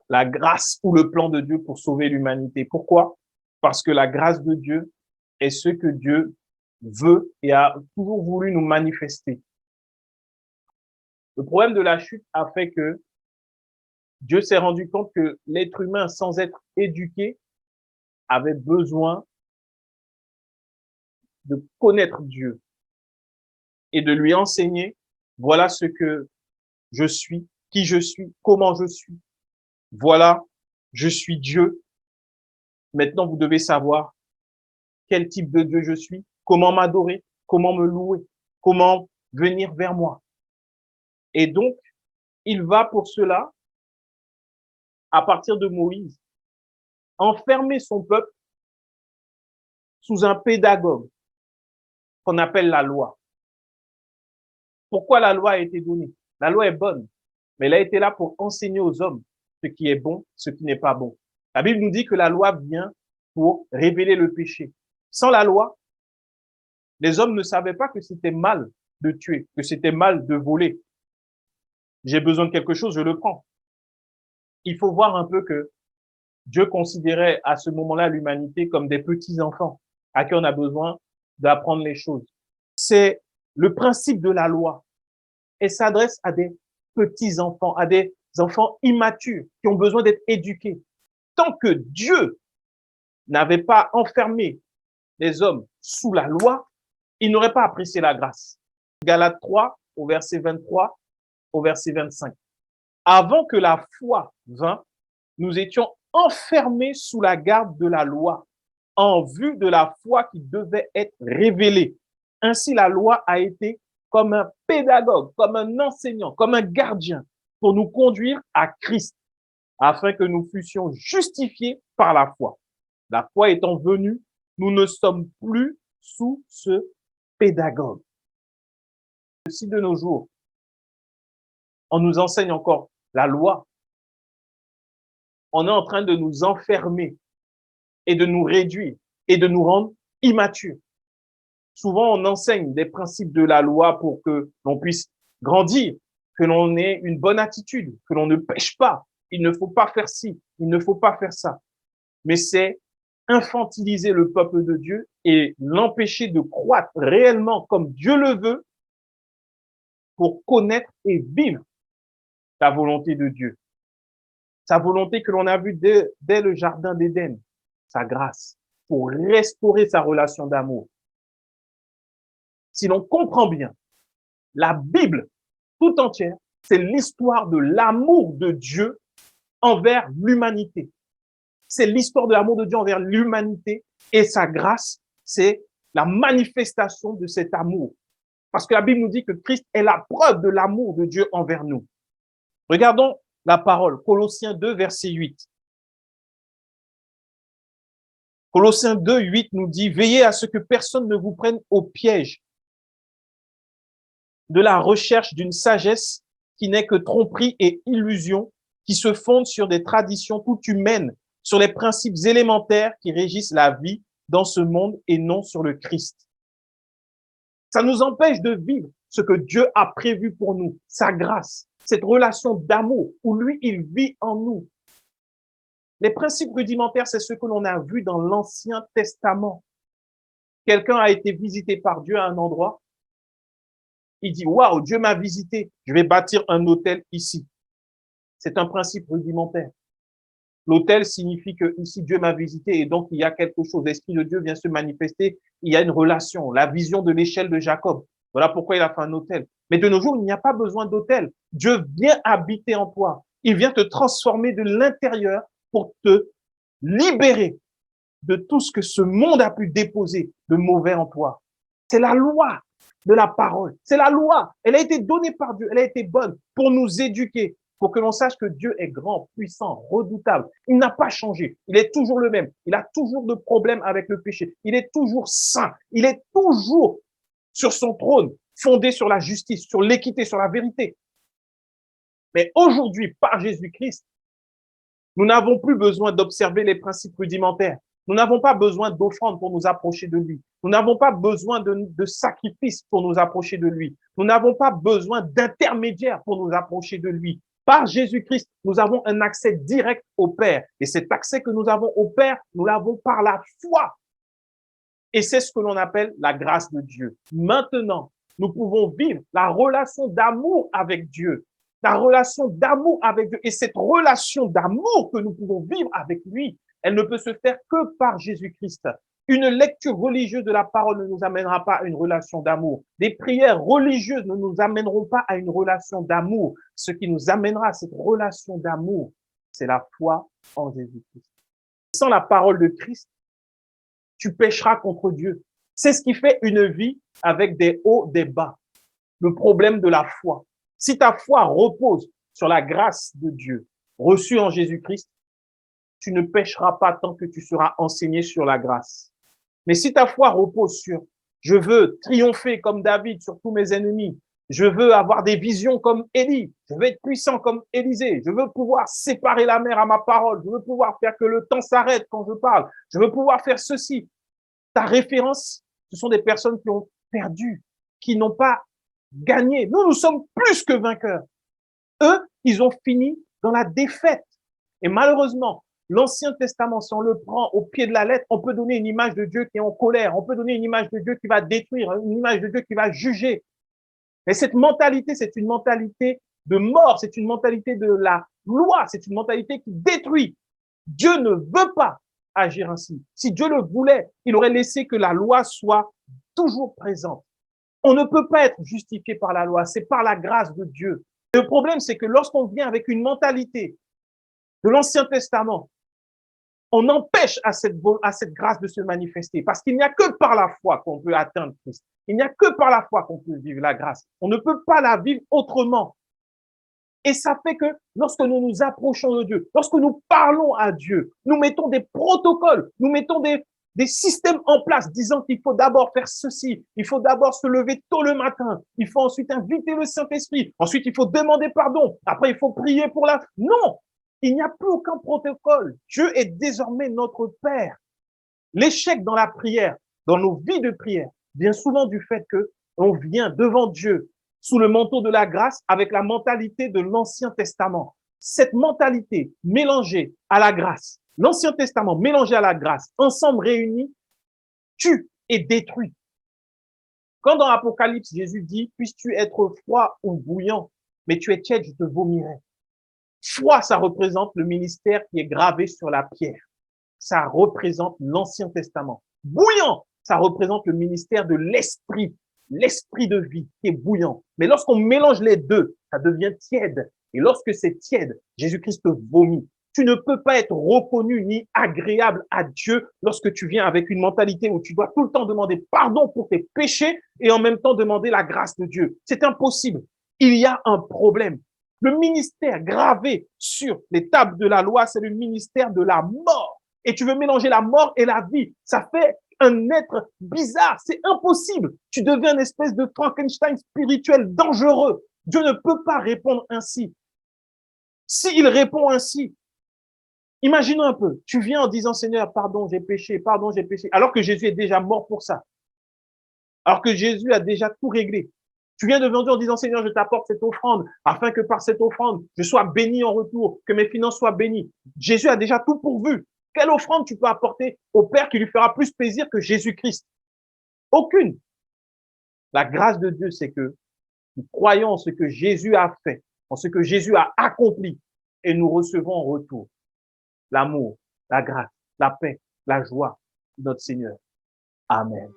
La grâce ou le plan de Dieu pour sauver l'humanité. Pourquoi? Parce que la grâce de Dieu est ce que Dieu veut et a toujours voulu nous manifester. Le problème de la chute a fait que Dieu s'est rendu compte que l'être humain, sans être éduqué, avait besoin de connaître Dieu et de lui enseigner, voilà ce que je suis, qui je suis, comment je suis. Voilà, je suis Dieu. Maintenant, vous devez savoir quel type de Dieu je suis, comment m'adorer, comment me louer, comment venir vers moi. Et donc, il va pour cela, à partir de Moïse, enfermer son peuple sous un pédagogue qu'on appelle la loi. Pourquoi la loi a été donnée? La loi est bonne, mais elle a été là pour enseigner aux hommes ce qui est bon, ce qui n'est pas bon. La Bible nous dit que la loi vient pour révéler le péché. Sans la loi, les hommes ne savaient pas que c'était mal de tuer, que c'était mal de voler. J'ai besoin de quelque chose, je le prends. Il faut voir un peu que Dieu considérait à ce moment-là l'humanité comme des petits-enfants à qui on a besoin d'apprendre les choses. C'est le principe de la loi. Elle s'adresse à des petits-enfants, à des enfants immatures qui ont besoin d'être éduqués. Tant que Dieu n'avait pas enfermé les hommes sous la loi, ils n'auraient pas apprécié la grâce. Galates 3, au verset 23, au verset 25. Avant que la foi vînt, nous étions enfermés sous la garde de la loi, en vue de la foi qui devait être révélée. Ainsi, la loi a été comme un pédagogue, comme un enseignant, comme un gardien pour nous conduire à Christ, afin que nous fussions justifiés par la foi. La foi étant venue, nous ne sommes plus sous ce pédagogue. Si de nos jours, on nous enseigne encore la loi, on est en train de nous enfermer et de nous réduire et de nous rendre immatures. Souvent, on enseigne des principes de la loi pour que l'on puisse grandir, que l'on ait une bonne attitude, que l'on ne pêche pas. Il ne faut pas faire ci, il ne faut pas faire ça. Mais c'est infantiliser le peuple de Dieu et l'empêcher de croître réellement comme Dieu le veut pour connaître et vivre la volonté de Dieu. Sa volonté que l'on a vue dès le jardin d'Éden, sa grâce, pour restaurer sa relation d'amour. Si l'on comprend bien, la Bible tout entière, c'est l'histoire de l'amour de Dieu envers l'humanité. C'est l'histoire de l'amour de Dieu envers l'humanité et sa grâce, c'est la manifestation de cet amour. Parce que la Bible nous dit que Christ est la preuve de l'amour de Dieu envers nous. Regardons la parole, Colossiens 2, verset 8. Colossiens 2, 8 nous dit « Veillez à ce que personne ne vous prenne au piège de la recherche d'une sagesse qui n'est que tromperie et illusion, qui se fonde sur des traditions toutes humaines, sur les principes élémentaires qui régissent la vie dans ce monde et non sur le Christ. » Ça nous empêche de vivre ce que Dieu a prévu pour nous, sa grâce, cette relation d'amour où lui, il vit en nous. Les principes rudimentaires, c'est ce que l'on a vu dans l'Ancien Testament. Quelqu'un a été visité par Dieu à un endroit. Il dit, waouh, Dieu m'a visité, je vais bâtir un hôtel ici. C'est un principe rudimentaire. L'hôtel signifie que ici Dieu m'a visité et donc il y a quelque chose. L'Esprit de Dieu vient se manifester. Il y a une relation, la vision de l'échelle de Jacob. Voilà pourquoi il a fait un hôtel. Mais de nos jours, il n'y a pas besoin d'hôtel. Dieu vient habiter en toi. Il vient te transformer de l'intérieur pour te libérer de tout ce que ce monde a pu déposer de mauvais en toi. C'est la loi de la parole. C'est la loi. Elle a été donnée par Dieu. Elle a été bonne pour nous éduquer, pour que l'on sache que Dieu est grand, puissant, redoutable. Il n'a pas changé. Il est toujours le même. Il a toujours de problèmes avec le péché. Il est toujours saint. Il est toujours sur son trône, fondé sur la justice, sur l'équité, sur la vérité. Mais aujourd'hui, par Jésus-Christ, nous n'avons plus besoin d'observer les principes rudimentaires. Nous n'avons pas besoin d'offrandes pour nous approcher de lui. Nous n'avons pas besoin de sacrifices pour nous approcher de lui. Nous n'avons pas besoin d'intermédiaires pour nous approcher de lui. Par Jésus-Christ, nous avons un accès direct au Père. Et cet accès que nous avons au Père, nous l'avons par la foi. Et c'est ce que l'on appelle la grâce de Dieu. Maintenant, nous pouvons vivre la relation d'amour avec Dieu. La relation d'amour avec Dieu. Et cette relation d'amour que nous pouvons vivre avec lui, elle ne peut se faire que par Jésus-Christ. Une lecture religieuse de la parole ne nous amènera pas à une relation d'amour. Des prières religieuses ne nous amèneront pas à une relation d'amour. Ce qui nous amènera à cette relation d'amour, c'est la foi en Jésus-Christ. Sans la parole de Christ, tu pécheras contre Dieu. C'est ce qui fait une vie avec des hauts, des bas. Le problème de la foi. Si ta foi repose sur la grâce de Dieu reçue en Jésus-Christ, tu ne pécheras pas tant que tu seras enseigné sur la grâce. Mais si ta foi repose sur « je veux triompher comme David sur tous mes ennemis », je veux avoir des visions comme Élie, je veux être puissant comme Élisée, je veux pouvoir séparer la mer à ma parole, je veux pouvoir faire que le temps s'arrête quand je parle, je veux pouvoir faire ceci. Ta référence, ce sont des personnes qui ont perdu, qui n'ont pas gagné. Nous sommes plus que vainqueurs. Eux, ils ont fini dans la défaite. Et malheureusement, l'Ancien Testament, si on le prend au pied de la lettre, on peut donner une image de Dieu qui est en colère, on peut donner une image de Dieu qui va détruire, une image de Dieu qui va juger. Mais cette mentalité, c'est une mentalité de mort, c'est une mentalité de la loi, c'est une mentalité qui détruit. Dieu ne veut pas agir ainsi. Si Dieu le voulait, il aurait laissé que la loi soit toujours présente. On ne peut pas être justifié par la loi, c'est par la grâce de Dieu. Et le problème, c'est que lorsqu'on vient avec une mentalité de l'Ancien Testament, on empêche à cette grâce de se manifester parce qu'il n'y a que par la foi qu'on peut atteindre Christ. Il n'y a que par la foi qu'on peut vivre la grâce. On ne peut pas la vivre autrement. Et ça fait que lorsque nous nous approchons de Dieu, lorsque nous parlons à Dieu, nous mettons des protocoles, nous mettons des systèmes en place disant qu'il faut d'abord faire ceci, il faut d'abord se lever tôt le matin, il faut ensuite inviter le Saint-Esprit, ensuite il faut demander pardon, après il faut prier pour la... Non, il n'y a plus aucun protocole. Dieu est désormais notre Père. L'échec dans la prière, dans nos vies de prière, vient souvent du fait que on vient devant Dieu sous le manteau de la grâce avec la mentalité de l'Ancien Testament. Cette mentalité mélangée à la grâce, l'Ancien Testament mélangé à la grâce, ensemble réunis, tue et détruit. Quand dans l'Apocalypse, Jésus dit, puisses-tu être froid ou bouillant, mais tu es tiède, je te vomirai. Froid, ça représente le ministère qui est gravé sur la pierre. Ça représente l'Ancien Testament. Bouillant, ça représente le ministère de l'Esprit de vie qui est bouillant. Mais lorsqu'on mélange les deux, ça devient tiède. Et lorsque c'est tiède, Jésus-Christ te vomit. Tu ne peux pas être reconnu ni agréable à Dieu lorsque tu viens avec une mentalité où tu dois tout le temps demander pardon pour tes péchés et en même temps demander la grâce de Dieu. C'est impossible. Il y a un problème. Le ministère gravé sur les tables de la loi, c'est le ministère de la mort. Et tu veux mélanger la mort et la vie. Ça fait un être bizarre. C'est impossible. Tu deviens une espèce de Frankenstein spirituel dangereux. Dieu ne peut pas répondre ainsi. S'il répond ainsi, imaginons un peu. Tu viens en disant, Seigneur, pardon, j'ai péché, alors que Jésus est déjà mort pour ça. Alors que Jésus a déjà tout réglé. Tu viens devant Dieu en disant, Seigneur, je t'apporte cette offrande, afin que par cette offrande, je sois béni en retour, que mes finances soient bénies. Jésus a déjà tout pourvu. Quelle offrande tu peux apporter au Père qui lui fera plus plaisir que Jésus-Christ? Aucune. La grâce de Dieu, c'est que nous croyons en ce que Jésus a fait, en ce que Jésus a accompli, et nous recevons en retour l'amour, la grâce, la paix, la joie de notre Seigneur. Amen.